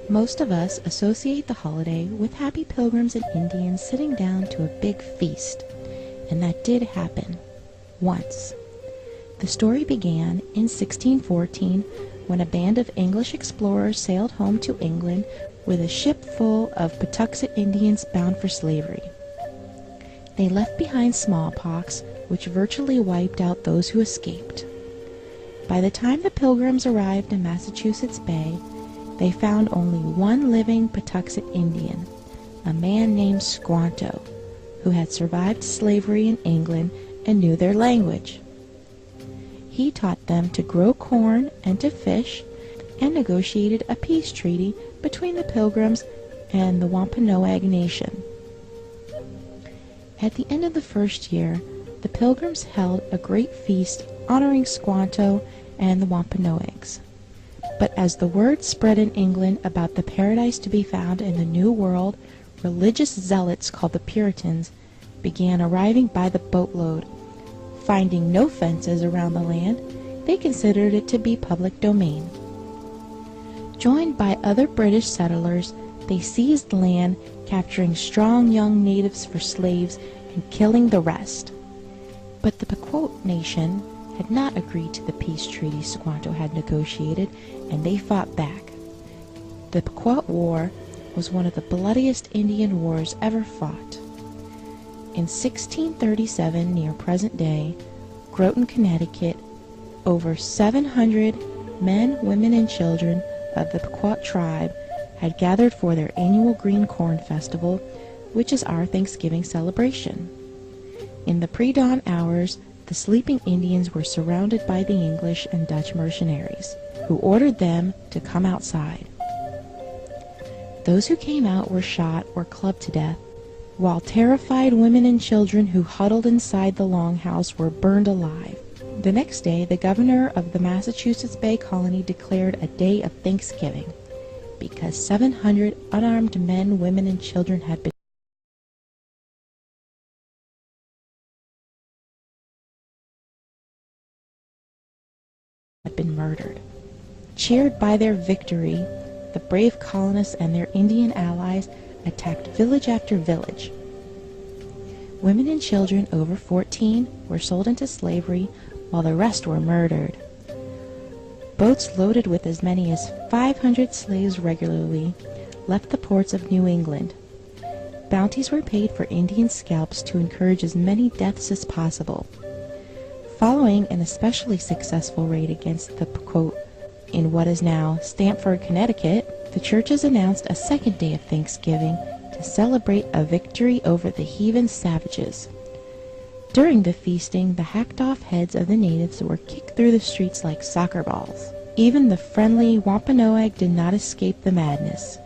Most of us associate the holiday with happy pilgrims and Indians sitting down to a big feast, and that did happen once. The story began in 1614 when a band of English explorers sailed home to England with a ship full of Patuxet Indians bound for slavery. They left behind smallpox, which virtually wiped out those who escaped. By the time the Pilgrims arrived in Massachusetts Bay, they found only one living Patuxet Indian, a man named Squanto, who had survived slavery in England and knew their language. He taught them to grow corn and to fish, and negotiated a peace treaty between the Pilgrims and the Wampanoag Nation. At the end of the first year, the Pilgrims held a great feast honoring Squanto and the Wampanoags. But as the word spread in England about the paradise to be found in the New World, religious zealots called the Puritans began arriving by the boatload. Finding no fences around the land, they considered it to be public domain. Joined by other British settlers, they seized land, capturing strong young natives for slaves and killing the rest. But the Pequot Nation had not agreed to the peace treaty Squanto had negotiated, and they fought back. The Pequot War was one of the bloodiest Indian wars ever fought. In 1637, near present day, Groton, Connecticut, over 700 men, women, and children of the Pequot tribe had gathered for their annual Green Corn Festival, which is our Thanksgiving celebration. In the pre-dawn hours, the sleeping Indians were surrounded by the English and Dutch mercenaries, who ordered them to come outside. Those who came out were shot or clubbed to death, while terrified women and children who huddled inside the longhouse were burned alive. The next day, the governor of the Massachusetts Bay Colony declared a day of Thanksgiving, because 700 unarmed men, women, and children had been murdered. Cheered by their victory, the brave colonists and their Indian allies attacked village after village. Women and children over 14 were sold into slavery, while the rest were murdered. Boats loaded with as many as 500 slaves regularly left the ports of New England. Bounties were paid for Indian scalps to encourage as many deaths as possible. Following an especially successful raid against the Pequot in what is now Stamford, Connecticut, the churches announced a second day of Thanksgiving to celebrate a victory over the heathen savages. During the feasting, the hacked-off heads of the natives were kicked through the streets like soccer balls. Even the friendly Wampanoag did not escape the madness.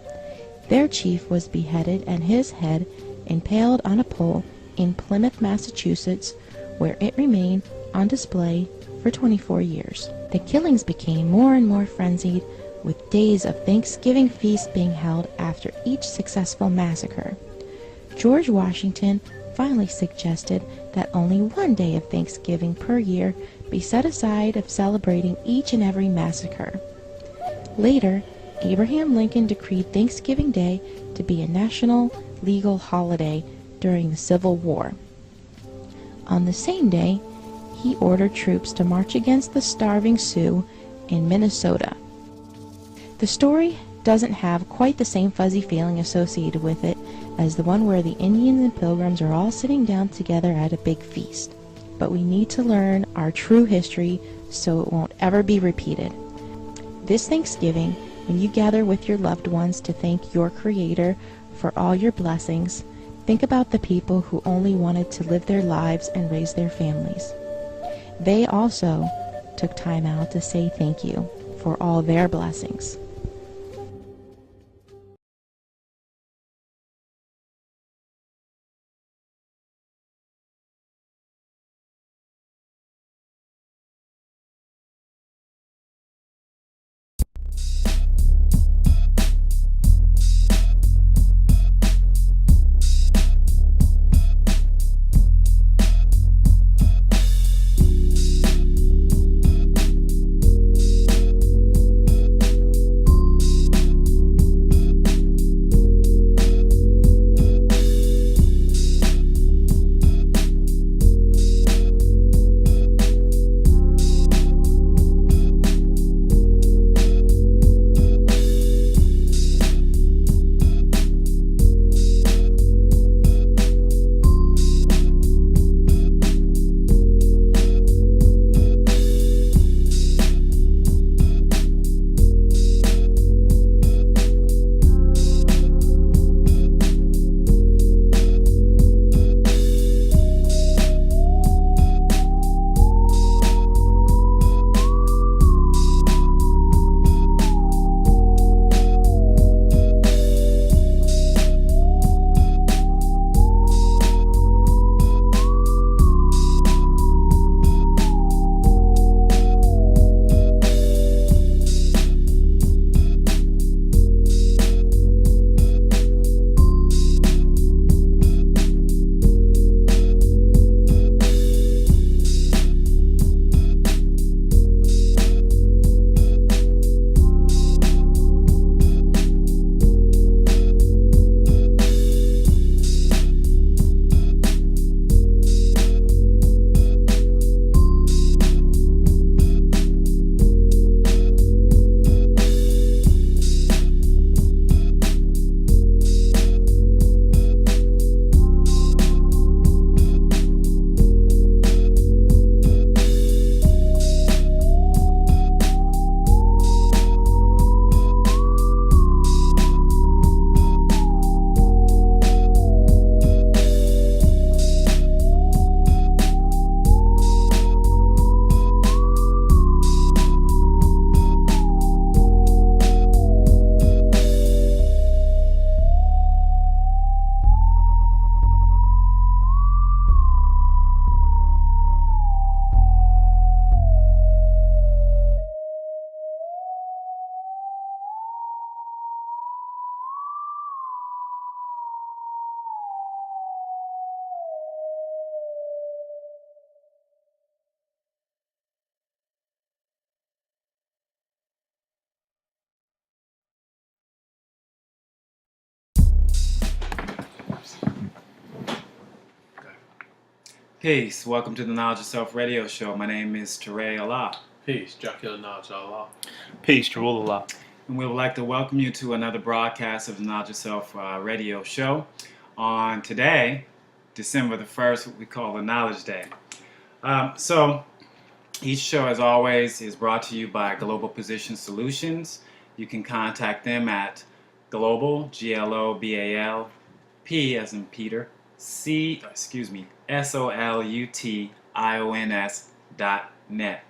Their chief was beheaded and his head impaled on a pole in Plymouth, Massachusetts, where it remained on display for 24 years. The killings became more and more frenzied, with days of Thanksgiving feasts being held after each successful massacre. George Washington finally suggested that only one day of Thanksgiving per year be set aside of celebrating each and every massacre. Later, Abraham Lincoln decreed Thanksgiving Day to be a national legal holiday during the Civil War. On the same day, he ordered troops to march against the starving Sioux in Minnesota. The story doesn't have quite the same fuzzy feeling associated with it as the one where the Indians and Pilgrims are all sitting down together at a big feast. But we need to learn our true history so it won't ever be repeated. This Thanksgiving, when you gather with your loved ones to thank your Creator for all your blessings, think about the people who only wanted to live their lives and raise their families. They also took time out to say thank you for all their blessings. Peace. Welcome to the Knowledge of Self radio show. My name is Teray Allah. Peace. Jakil Knowledge Allah. Peace, Jarulullah. And we would like to welcome you to another broadcast of the Knowledge of Self radio show. On today, December the 1st, what we call the Knowledge Day. So, each show, as always, is brought to you by Global Position Solutions. You can contact them at global, GLOBAL, P as in Peter, SOLUTIONS.net.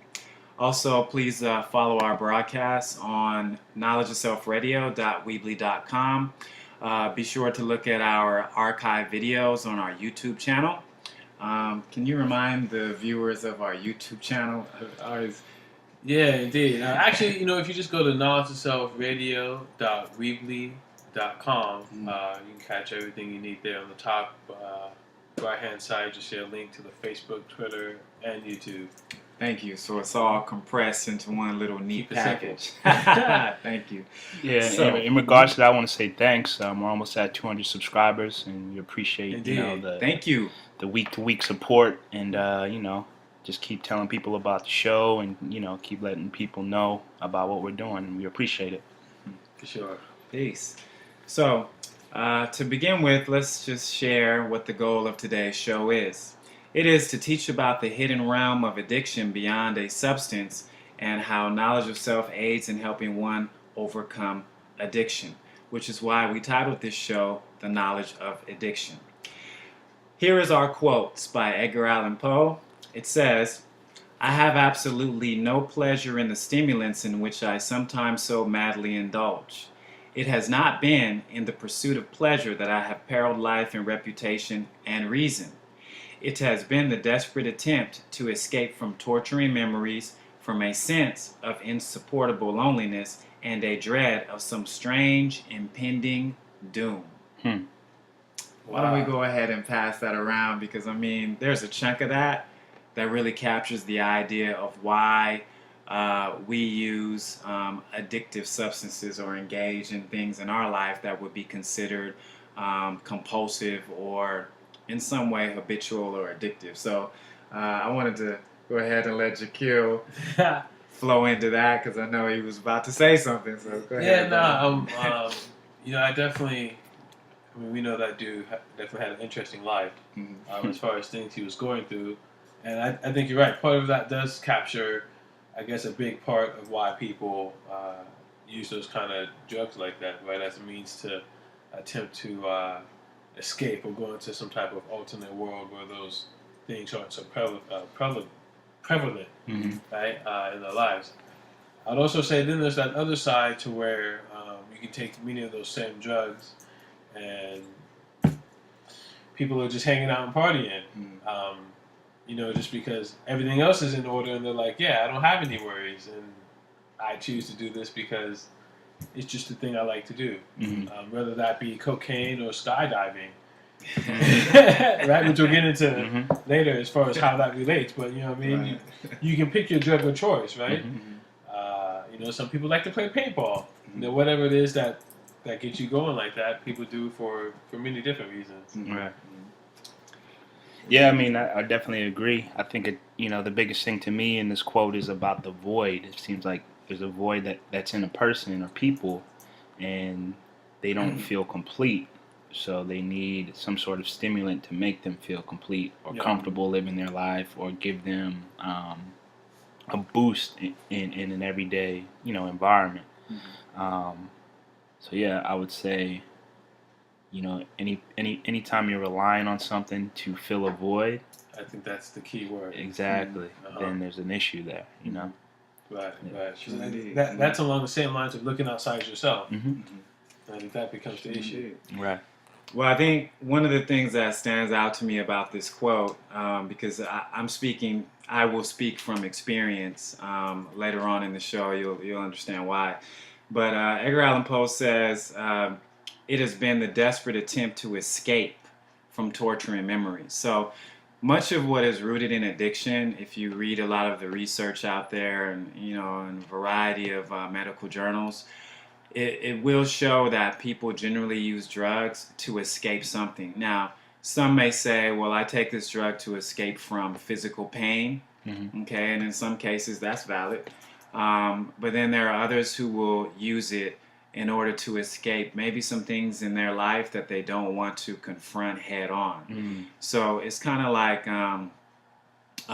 Also, please follow our broadcasts on knowledgeofselfradio.weebly.com. Be sure to look at our archive videos on our YouTube channel. Can you remind the viewers of our YouTube channel? Yeah, indeed. Actually, if you just go to knowledgeofselfradio.weebly.com, you can catch everything you need there on the top right-hand side. Just see a link to the Facebook, Twitter, and YouTube. Thank you. So it's all compressed into one little neat package. Thank you. Yeah, so, in regards to that, I want to say thanks. We're almost at 200 subscribers, and we appreciate Thank you. The week-to-week support, and just keep telling people about the show, and keep letting people know about what we're doing, and we appreciate it. For sure. Peace. So, to begin with, let's just share what the goal of today's show is. It is to teach about the hidden realm of addiction beyond a substance and how knowledge of self aids in helping one overcome addiction, which is why we titled this show The Knowledge of Addiction. Here is our quotes by Edgar Allan Poe. It says, "I have absolutely no pleasure in the stimulants in which I sometimes so madly indulge. It has not been in the pursuit of pleasure that I have periled life and reputation and reason. It has been the desperate attempt to escape from torturing memories, from a sense of insupportable loneliness, and a dread of some strange impending doom." Why don't we go ahead and pass that around? Because, there's a chunk of that really captures the idea of why we use addictive substances or engage in things in our life that would be considered compulsive or in some way habitual or addictive. So I wanted to go ahead and let Jakil flow into that because I know he was about to say something. So go ahead. I definitely. We know that dude definitely had an interesting life as far as things he was going through, and I think you're right. Part of that does capture, I guess, a big part of why people use those kind of drugs like that, right, as a means to attempt to escape or go into some type of alternate world where those things aren't so prevalent, right, in their lives. I'd also say then there's that other side to where you can take many of those same drugs and people are just hanging out and partying, just because everything else is in order and they're like, yeah, I don't have any worries and I choose to do this because it's just the thing I like to do, whether that be cocaine or skydiving, right? Which we'll get into later as far as how that relates. But right. You can pick your drug of choice, right? Some people like to play paintball. Whatever it is that gets you going like that, people do for many different reasons. Right. Yeah, I definitely agree. I think the biggest thing to me in this quote is about the void. It seems like there's a void that's in a person or people, and they don't feel complete. So they need some sort of stimulant to make them feel complete or comfortable living their life, or give them a boost in an everyday environment. So yeah, I would say, anytime you're relying on something to fill a void, I think that's the key word. Exactly. Then there's an issue there, Right. That's along the same lines of looking outside yourself. I think that becomes the issue. Right. Well, I think one of the things that stands out to me about this quote, because I will speak from experience. Later on in the show, you'll understand why. But Edgar Allan Poe says, it has been the desperate attempt to escape from torturing memories. So much of what is rooted in addiction, if you read a lot of the research out there and, in a variety of medical journals, it will show that people generally use drugs to escape something. Now, some may say, well, I take this drug to escape from physical pain. Okay, and in some cases that's valid. But then there are others who will use it in order to escape maybe some things in their life that they don't want to confront head on. So it's kind of like a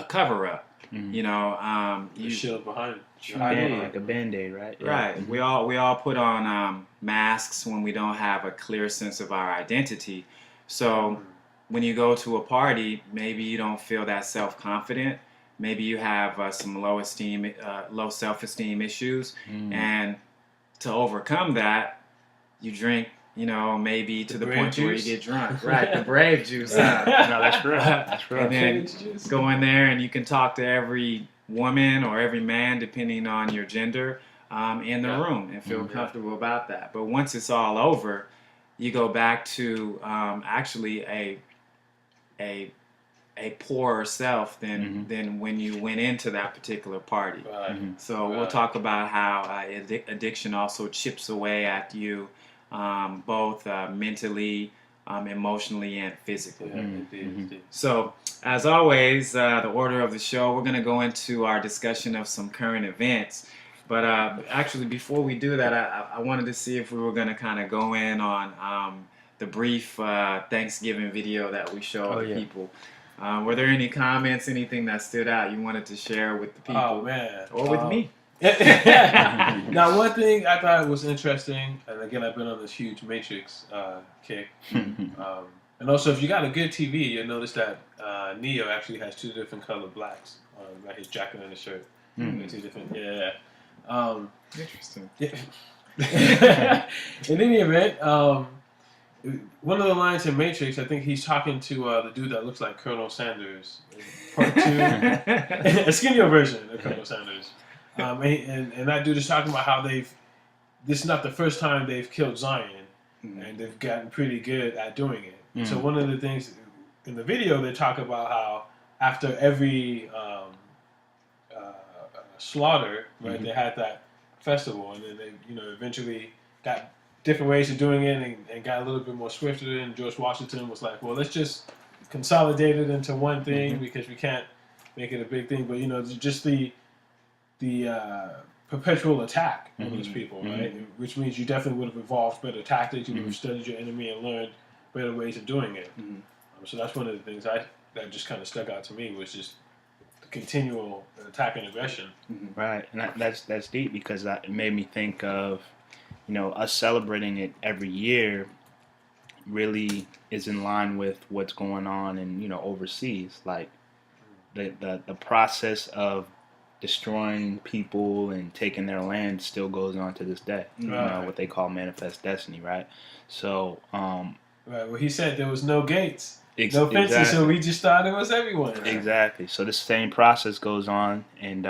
cover up. You know, You shield behind it. Like a Band-Aid, right? Yeah. Right. We all put on masks when we don't have a clear sense of our identity. So when you go to a party, maybe you don't feel that self-confident. Maybe you have some low self-esteem issues, and to overcome that, you drink. You know, maybe to the point where you get drunk. Right, the brave juice. No, that's real. That's real. And then go in there and you can talk to every woman or every man, depending on your gender, in the room and feel comfortable about that. But once it's all over, you go back to actually a poorer self than when you went into that particular party. So we'll talk about how addiction also chips away at you, both mentally, emotionally, and physically. So, as always, the order of the show, we're going to go into our discussion of some current events. But actually, before we do that, I wanted to see if we were going to kind of go in on the brief Thanksgiving video that we showed the people. Were there any comments, anything that stood out you wanted to share with the people? Oh, man. Or with me? Now, one thing I thought was interesting, and again, I've been on this huge Matrix kick. And also, if you got a good TV, you'll notice that Neo actually has two different colored blacks on like his jacket and his shirt. Two different, Interesting. In any event, one of the lines in Matrix, I think he's talking to the dude that looks like Colonel Sanders, part 2, a skinnier version of Colonel Sanders. And that dude is talking about how this is not the first time they've killed Zion, and they've gotten pretty good at doing it. So one of the things in the video, they talk about how after every slaughter, right, they had that festival, and then they, eventually got different ways of doing it and got a little bit more swifter. And George Washington was like, well, let's just consolidate it into one thing because we can't make it a big thing. But just the perpetual attack on those people, right? Which means you definitely would have evolved better tactics. You would have studied your enemy and learned better ways of doing it. So that's one of the things that just kind of stuck out to me, was just the continual attack and aggression. Right, and that's deep, because it made me think of, us celebrating it every year really is in line with what's going on in, overseas. Like the process of destroying people and taking their land still goes on to this day. What they call manifest destiny, right? So, right. Well, he said there was no gates, no fences, so we just thought it was everyone. Exactly. So the same process goes on, and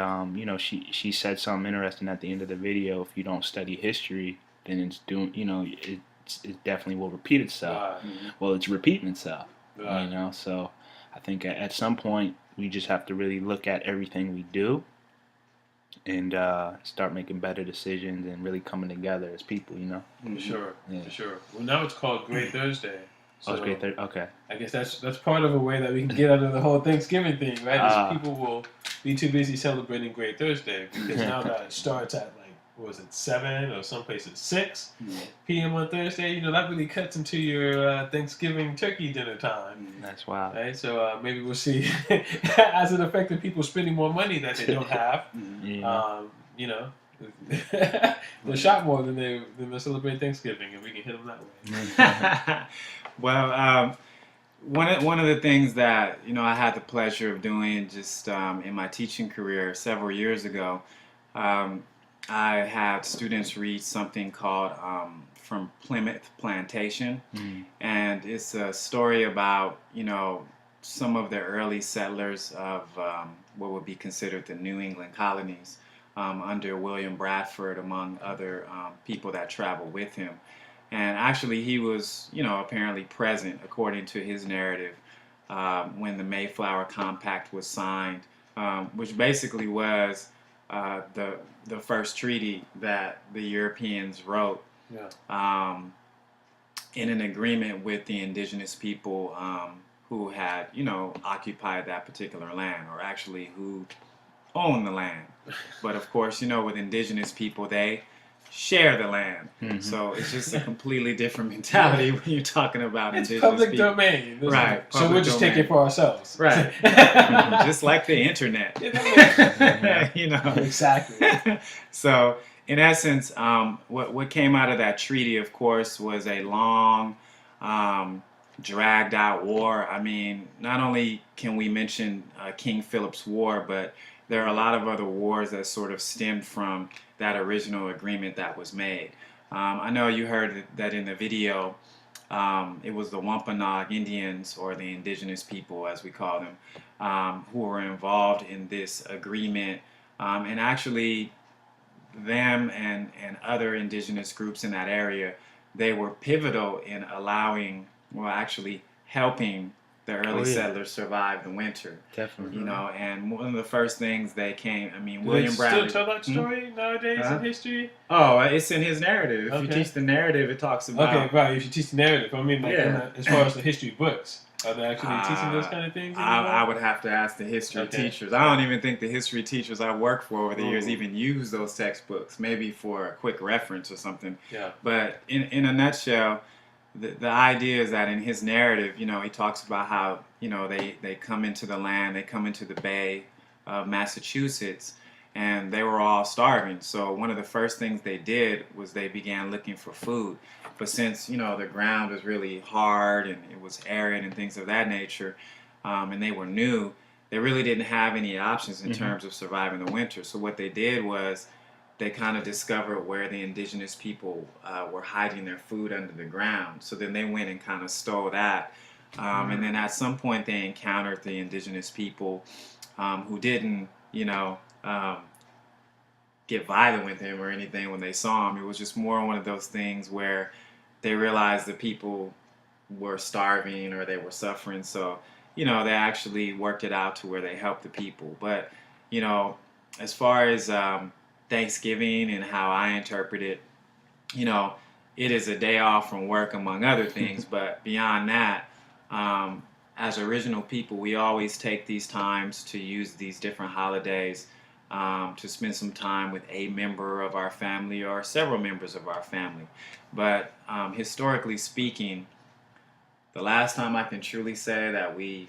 she said something interesting at the end of the video. If you don't study history, then it's doing, it definitely will repeat itself. Well, it's repeating itself. So I think at some point we just have to really look at everything we do and start making better decisions and really coming together as people, For sure. Well, now it's called Great Thursday. So it's Great Thursday. Okay. I guess that's part of a way that we can get out of the whole Thanksgiving thing, right? People will be too busy celebrating Great Thursday, because now that it starts at 7 or some places 6 p.m. on Thursday, that really cuts into your Thanksgiving turkey dinner time. That's wild. Right? So maybe we'll see as it affected people spending more money that they don't have. They'll shop more than they celebrate Thanksgiving, and we can hit them that way. Well, one of the things that I had the pleasure of doing just in my teaching career several years ago, I had students read something called From Plymouth Plantation, and it's a story about some of the early settlers of what would be considered the New England colonies under William Bradford, among other people that traveled with him. And actually, he was, apparently present, according to his narrative, when the Mayflower Compact was signed, which basically was the first treaty that the Europeans wrote. in an agreement with the indigenous people who had, occupied that particular land, or actually who own the land. But of course, with indigenous people, they share the land. Mhm. So it's just a completely different mentality when you're talking about It's indigenous public people. domain. Right. So we'll just take it for ourselves. Right. Just like the internet. Exactly. So in essence, what came out of that treaty, of course, was a long, dragged out war. I mean, not only can we mention King Philip's War, but there are a lot of other wars that sort of stemmed from that original agreement that was made. I know you heard that in the video. It was the Wampanoag Indians, or the indigenous people as we call them, who were involved in this agreement. And actually, them and other indigenous groups in that area, they were pivotal in actually helping the early settlers survive the winter. Definitely. And one of the first things they came, Do William they Bradley. still tell that story nowadays in history? Oh, it's in his narrative. If you teach the narrative, it talks about. Okay, right. If you teach the narrative, I mean, as far as the history books, are they actually teaching those kind of things anymore? I would have to ask the history teachers. I don't even think the history teachers I've worked for over the years even use those textbooks. Maybe for a quick reference or something. Yeah. But in a nutshell, the idea is that in his narrative, he talks about how, they come into the land, they come into the Bay of Massachusetts, and they were all starving. So one of the first things they did was they began looking for food. But since, the ground was really hard and it was arid and things of that nature, and they were new, they really didn't have any options in terms of surviving the winter. So what they did was they kind of discovered where the indigenous people were hiding their food under the ground. So then they went and kind of stole that. And then at some point they encountered the indigenous people who didn't, get violent with him or anything when they saw him. It was just more one of those things where they realized the people were starving or they were suffering. So, they actually worked it out to where they helped the people. But, as far as Thanksgiving and how I interpret it, it is a day off from work among other things. But beyond that, as original people, we always take these times to use these different holidays to spend some time with a member of our family or several members of our family. But historically speaking, the last time I can truly say that we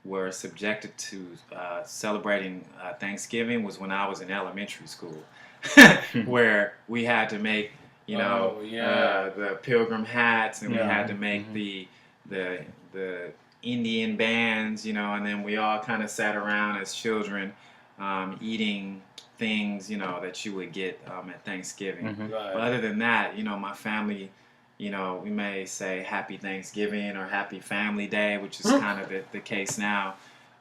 were subjected to celebrating Thanksgiving was when I was in elementary school, where we had to make, the pilgrim hats, and we had to make the Indian bands, and then we all kind of sat around as children eating things, that you would get at Thanksgiving. Right. But other than that, my family, we may say Happy Thanksgiving or Happy Family Day, which is kind of the case now.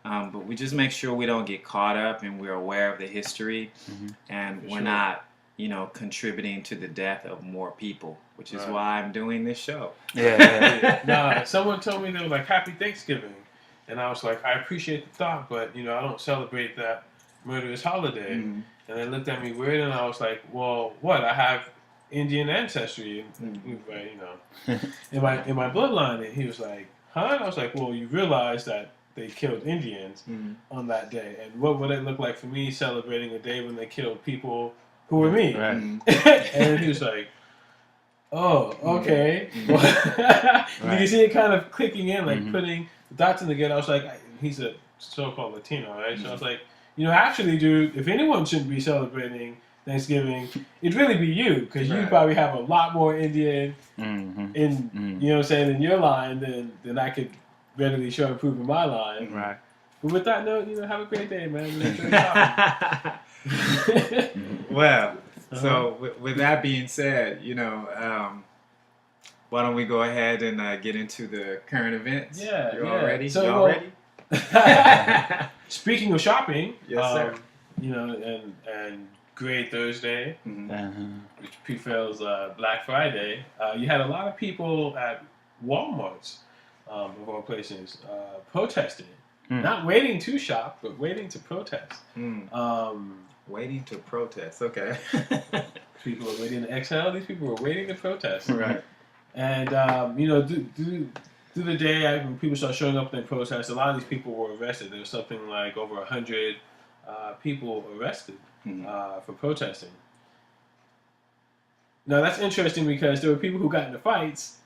But we just make sure we don't get caught up and we're aware of the history and we're not, contributing to the death of more people, which is why I'm doing this show. Nah, someone told me they were like, Happy Thanksgiving. And I was like, I appreciate the thought, but, I don't celebrate that murderous holiday. And they looked at me weird, and I was like, well, what? I have Indian ancestry, in my bloodline. And he was like, huh? And I was like, well, you realize that they killed Indians on that day. And what would it look like for me celebrating a day when they killed people who were me? Right. And then he was like, oh, okay. You can see it kind of clicking in, like putting the dots in together. I was like, he's a so-called Latino, right? So I was like, actually, dude, if anyone shouldn't be celebrating Thanksgiving, it'd really be you, because you probably have a lot more Indian in, you know what I'm saying, in your line than I could readily show and prove in my line. Right. But with that note, have a great day, man. Well, so with that being said, why don't we go ahead and get into the current events? Yeah. You all ready? So, Y'all ready? Speaking of shopping, Yes, sir. And Great Thursday, which prevails Black Friday, you had a lot of people at Walmart's, of all places, protesting. Not waiting to shop, but waiting to protest. Waiting to protest, okay. People were waiting to exhale. These people were waiting to protest. Right. And through the day, when people start showing up in protests, a lot of these people were arrested. There was something like over 100 people arrested for protesting. Now that's interesting because there were people who got into fights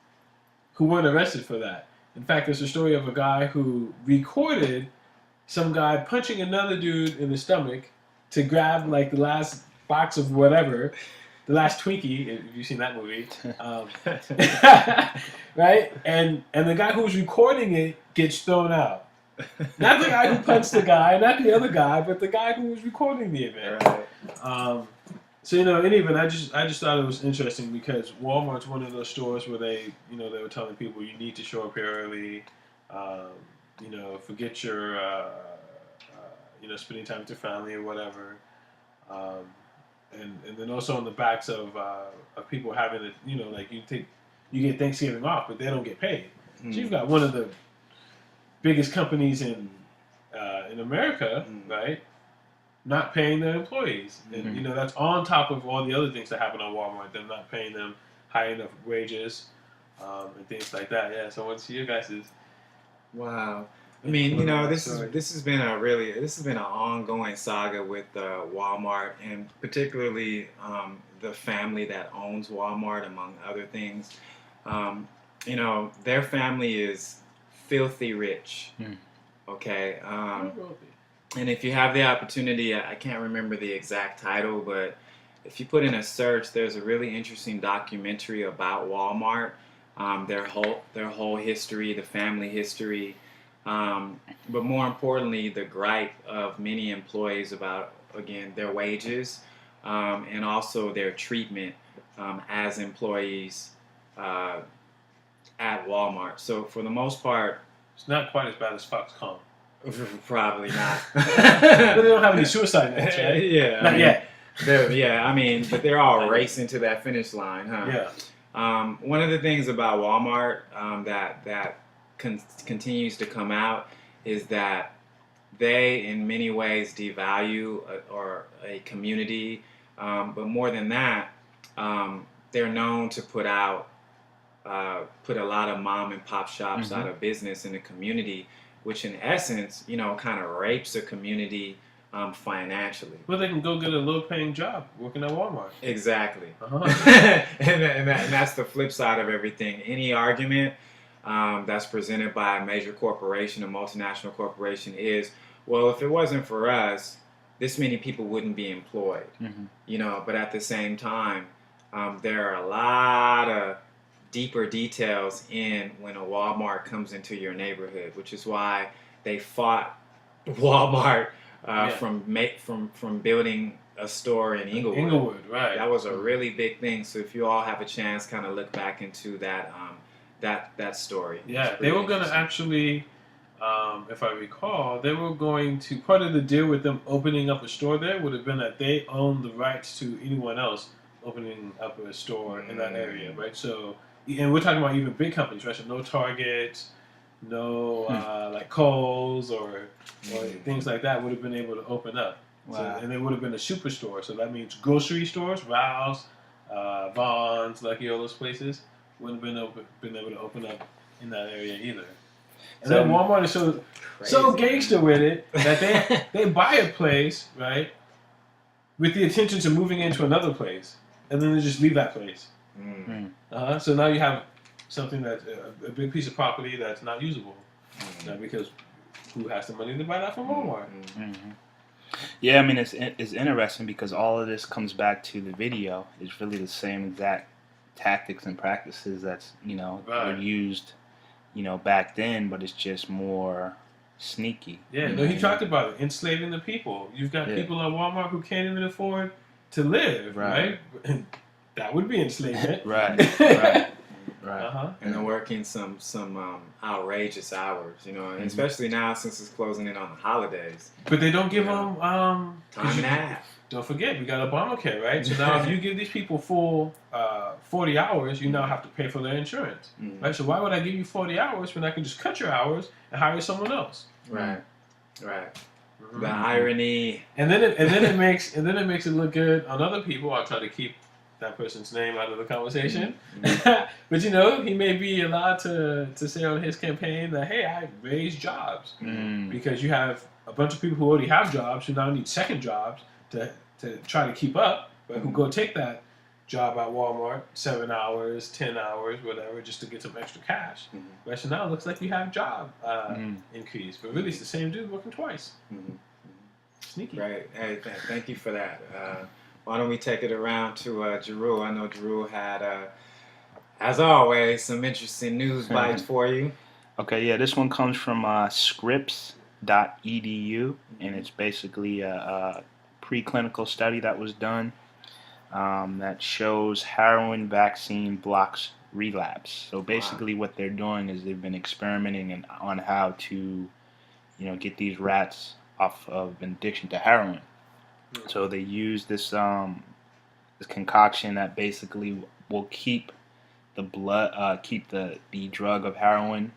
who weren't arrested for that. In fact, there's a story of a guy who recorded some guy punching another dude in the stomach to grab like the last box of whatever, the last Twinkie. If you've seen that movie, right? And the guy who was recording it gets thrown out. Not the guy who punched the guy, not the other guy, but the guy who was recording the event. Right. So in any event, I just thought it was interesting because Walmart's one of those stores where they were telling people you need to show up here early. Forget your spending time with your family or whatever. And then also on the backs of people having to like you get Thanksgiving off, but they don't get paid. So you've got one of the biggest companies in America, right? Not paying their employees, and that's on top of all the other things that happen on Walmart. Them not paying them high enough wages, and things like that. Yeah. So what's your guys's? Wow. I mean, this has been an ongoing saga with Walmart, and particularly the family that owns Walmart, among other things. Their family is filthy rich. Okay. And if you have the opportunity, I can't remember the exact title, but if you put in a search, there's a really interesting documentary about Walmart, their whole history, the family history, but more importantly, the gripe of many employees about, again, their wages, and also their treatment as employees at Walmart. So for the most part, it's not quite as bad as Foxconn. Probably not. But they don't have any suicide nets, right? Yeah. Not yet. But they're all racing to that finish line, huh? Yeah. One of the things about Walmart that continues to come out is that they, in many ways, devalue a community. But more than that, they're known to put a lot of mom and pop shops out of business in the community, which in essence, kind of rapes a community financially. Well, they can go get a low-paying job working at Walmart. Exactly. Uh-huh. and that's the flip side of everything. Any argument that's presented by a major corporation, a multinational corporation, is, well, if it wasn't for us, this many people wouldn't be employed. But at the same time, there are a lot of deeper details in when a Walmart comes into your neighborhood, which is why they fought Walmart from building a store in Inglewood. Inglewood, right? That was a really big thing. So if you all have a chance, kind of look back into that that story. Yeah, they were going to actually, if I recall, they were going to, part of the deal with them opening up a store there would have been that they own the rights to anyone else opening up a store in that area, right? So. And we're talking about even big companies, right? So no Target, no like Kohl's or things like that would have been able to open up. Wow. So, and it would have been a superstore. So that means grocery stores, Rouse, Vons, Lucky, all those places wouldn't have been able to open up in that area either. And then Walmart is so gangster with it that they buy a place, right, with the intentions of moving into another place, and then they just leave that place. So now you have something that's a big piece of property that's not usable, because who has the money to buy that from Walmart? Yeah, I mean it's interesting because all of this comes back to the video. It's really the same exact tactics and practices that's were used back then, but it's just more sneaky. Yeah, no, he talked about it, enslaving the people. You've got people at Walmart who can't even afford to live, right? That would be enslavement. Right. And they're working some outrageous hours, and especially now since it's closing in on the holidays. But they don't give them time and a half. Don't forget, we got Obamacare, right? So now if you give these people full 40 hours, you now have to pay for their insurance, right? So why would I give you 40 hours when I can just cut your hours and hire someone else? Right. The irony. And then it makes it look good on other people. I'll try to keep that person's name out of the conversation. But he may be allowed to say on his campaign that, hey, I raised jobs. Because you have a bunch of people who already have jobs who now need second jobs to try to keep up, but who go take that job at Walmart 7 hours, 10 hours, whatever, just to get some extra cash. Right, so now it looks like you have job increase, but really it's the same dude working twice. Sneaky. Right. Hey, thank you for that. Why don't we take it around to Jeru? I know Jeru had, as always, some interesting news bites for you. Okay, yeah, this one comes from scripps.edu, and it's basically a preclinical study that was done that shows heroin vaccine blocks relapse. So basically what they're doing is they've been experimenting on how to, get these rats off of an addiction to heroin. So they use this concoction that basically will keep the drug of heroin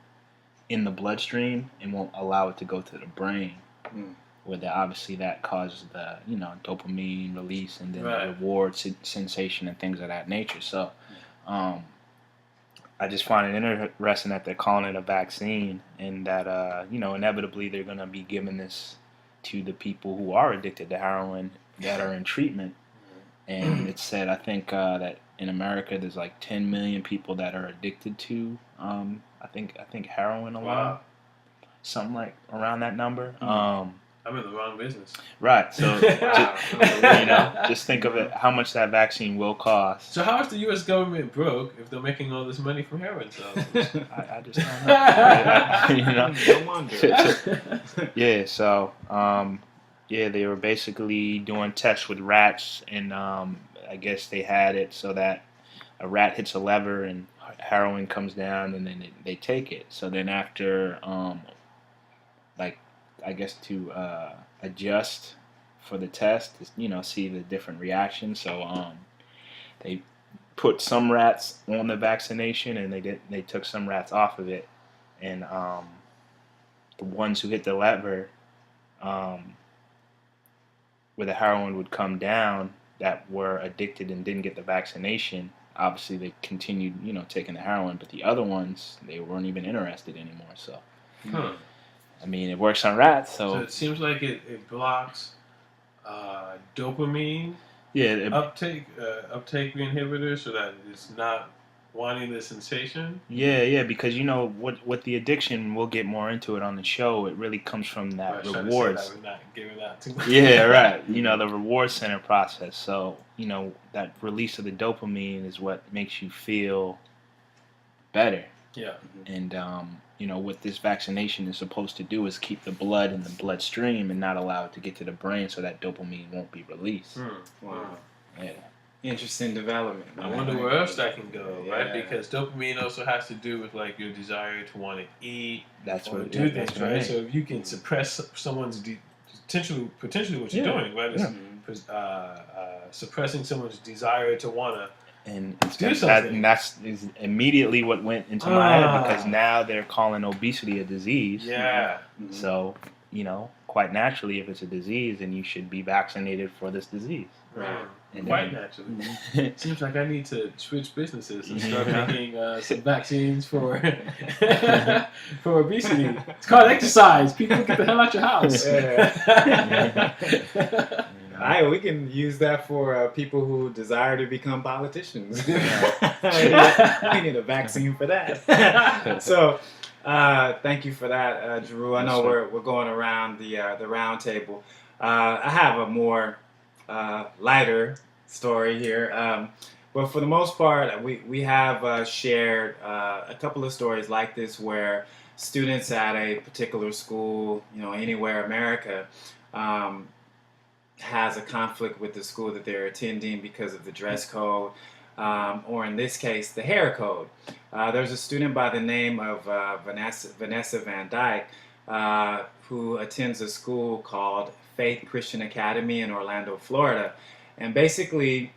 in the bloodstream and won't allow it to go to the brain, where obviously that causes the dopamine release and then the reward sensation and things of that nature. So I just find it interesting that they're calling it a vaccine, and that inevitably they're going to be giving this to the people who are addicted to heroin that are in treatment. And it said, I think that in America there's like 10 million people that are addicted to I think heroin alone. Wow. Something like around that number. I'm in the wrong business. Right. So just think of it, how much that vaccine will cost. So how is the U.S. government broke if they're making all this money from heroin sales? I just don't know. No wonder. Yeah. So they were basically doing tests with rats, and I guess they had it so that a rat hits a lever and heroin comes down, and then they take it. So then after I guess to adjust for the test, see the different reactions. So they put some rats on the vaccination, and they took some rats off of it, and the ones who hit the lever, where the heroin would come down, that were addicted and didn't get the vaccination, obviously they continued taking the heroin, but the other ones, they weren't even interested anymore. So I mean, it works on rats, so it seems like it blocks dopamine uptake inhibitors, so that it's not wanting the sensation. Yeah, because what the addiction, we'll get more into it on the show. It really comes from that rewards. We're not giving that too much. Yeah, right. The reward center process. So that release of the dopamine is what makes you feel better. Yeah. And what this vaccination is supposed to do is keep the blood in the bloodstream and not allow it to get to the brain, so that dopamine won't be released. Wow. Yeah. Interesting development. I wonder where else that can go, right? Because dopamine also has to do with like your desire to want to eat, do things, right? So if you can suppress someone's potentially what you're doing, right? It's suppressing someone's desire to want to. And that's immediately what went into my head, because now they're calling obesity a disease. Yeah. So, quite naturally, if it's a disease, then you should be vaccinated for this disease. Right. Quite naturally. It seems like I need to switch businesses and start making some vaccines for for obesity. It's called exercise. People, get the hell out your house. We can use that for people who desire to become politicians. We need a vaccine for that. So, thank you for that, Jeru. I know we're going around the round table. I have a more lighter story here, but for the most part, we have shared a couple of stories like this where students at a particular school, anywhere in America, has a conflict with the school that they're attending because of the dress code, or in this case, the hair code. There's a student by the name of Vanessa Van Dyke who attends a school called Faith Christian Academy in Orlando, Florida. And basically,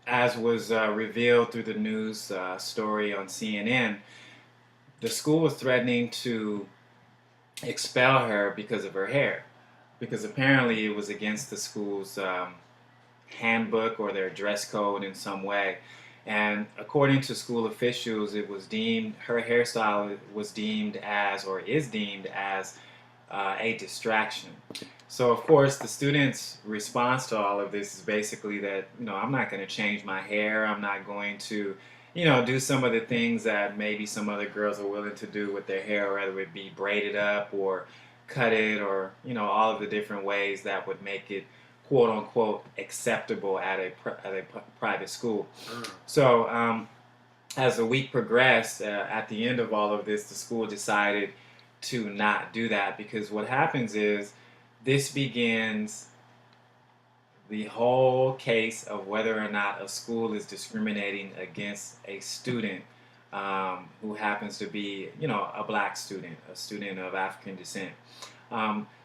as was revealed through the news story on CNN, the school was threatening to expel her because of her hair, because apparently it was against the school's handbook or their dress code in some way. And according to school officials, it was deemed, her hairstyle was deemed as, or is deemed as, a distraction. So of course the students' response to all of this is basically that, I'm not going to change my hair. I'm not going to, do some of the things that maybe some other girls are willing to do with their hair, whether it be braided up or cut it, or, all of the different ways that would make it quote unquote acceptable at a private school. So as the week progressed, at the end of all of this, the school decided to not do that, because what happens is this begins the whole case of whether or not a school is discriminating against a student who happens to be, a black student, a student of African descent.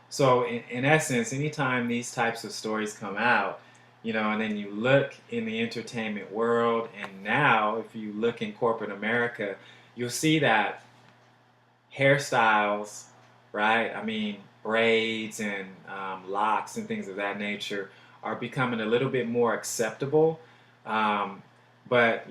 So in essence, anytime these types of stories come out, and then you look in the entertainment world, and now if you look in corporate America, you'll see that hairstyles, right? I mean, braids and locks and things of that nature are becoming a little bit more acceptable. But,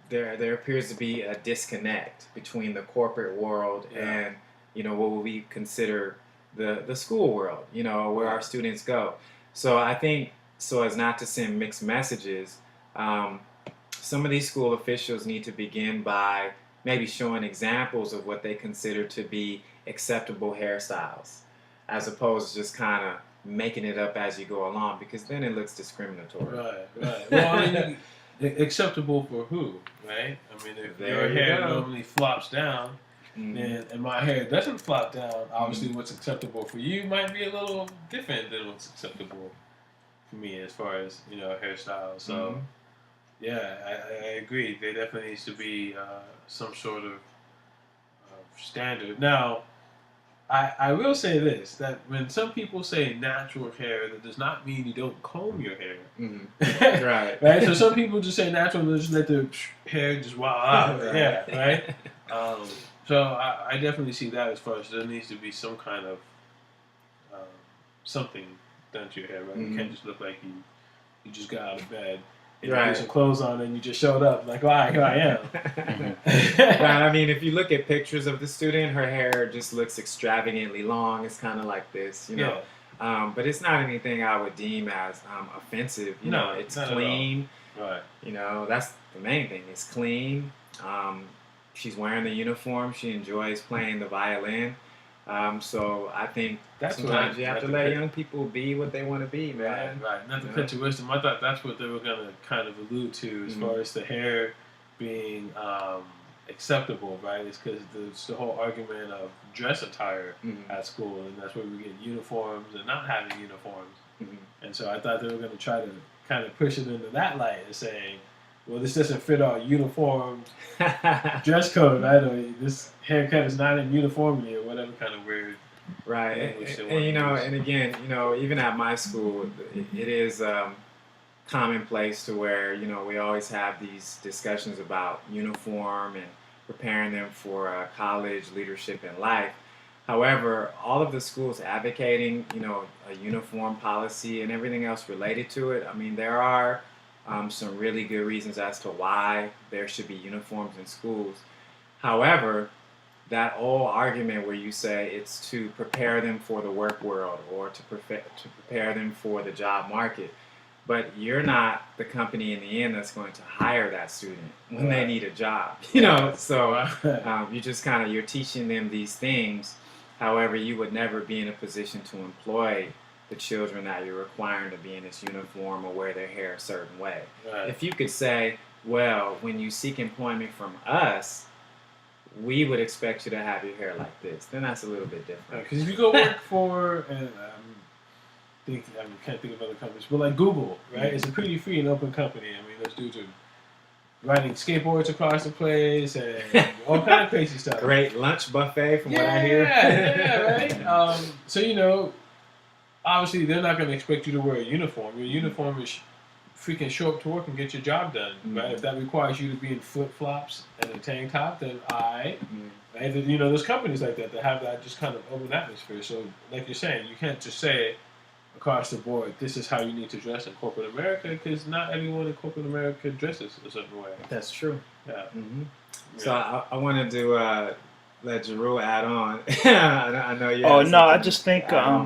there appears to be a disconnect between the corporate world and, what we consider the school world, where our students go. So I think, so as not to send mixed messages, some of these school officials need to begin by maybe showing examples of what they consider to be acceptable hairstyles, as opposed to just kind of making it up as you go along, because then it looks discriminatory. Right. Well, I mean, acceptable for who, right? I mean, if your hair normally flops down, and my hair doesn't flop down, obviously what's acceptable for you might be a little different than what's acceptable for me as far as, hairstyle. So, yeah, I agree. There definitely needs to be some sort of standard. Now, I will say this, that when some people say natural hair, that does not mean you don't comb your hair. Right. Right? So some people just say natural and just let their hair just wild out. Yeah, right? So I definitely see that as far as there needs to be some kind of something done to your hair, right? You can't just look like you just got out of bed and you put some clothes on and you just showed up like, all right, here I am. Right. I mean, if you look at pictures of the student, her hair just looks extravagantly long. It's kind of like this, but it's not anything I would deem as offensive. It's clean. Right. That's the main thing. It's clean. She's wearing the uniform. She enjoys playing the violin. So I think sometimes you have to let young people be what they want to be, man. Right. Not to cut your wisdom. I thought that's what they were going to kind of allude to as far as the hair being acceptable, right? It's because it's the whole argument of dress attire at school, and that's where we get uniforms and not having uniforms. And so I thought they were going to try to kind of push it into that light and saying, well, this doesn't fit our uniform dress code, right? Or this haircut is not in uniformity, or whatever kind of weird. Right, and again, even at my school, it is commonplace to where, we always have these discussions about uniform and preparing them for college, leadership, and life. However, all of the schools advocating, a uniform policy and everything else related to it, I mean, there are some really good reasons as to why there should be uniforms in schools. However, that whole argument where you say it's to prepare them for the work world or to prepare them for the job market, but you're not the company in the end that's going to hire that student when they need a job, so you just you're teaching them these things. However, you would never be in a position to employ the children that you're requiring to be in this uniform or wear their hair a certain way. Right. If you could say, well, when you seek employment from us, we would expect you to have your hair like this, then that's a little bit different. Because if you go work for, and I can't think of other companies, but like Google, right? It's a pretty free and open company. I mean, those dudes are riding skateboards across the place and all kind of crazy stuff. Great lunch buffet from what I hear. Yeah, right? So, obviously they're not going to expect you to wear a uniform. Your uniform is freaking show up to work and get your job done, right? If that requires you to be in flip-flops and a tank top, then right? There's companies like that have that just kind of open atmosphere. So, like you're saying, you can't just say, across the board, this is how you need to dress in corporate America, because not everyone in corporate America dresses a certain way. That's true. Yeah. Mm-hmm. Yeah. So I wanted to let Jeru add on. I know you. Oh had no, I something just to think add on with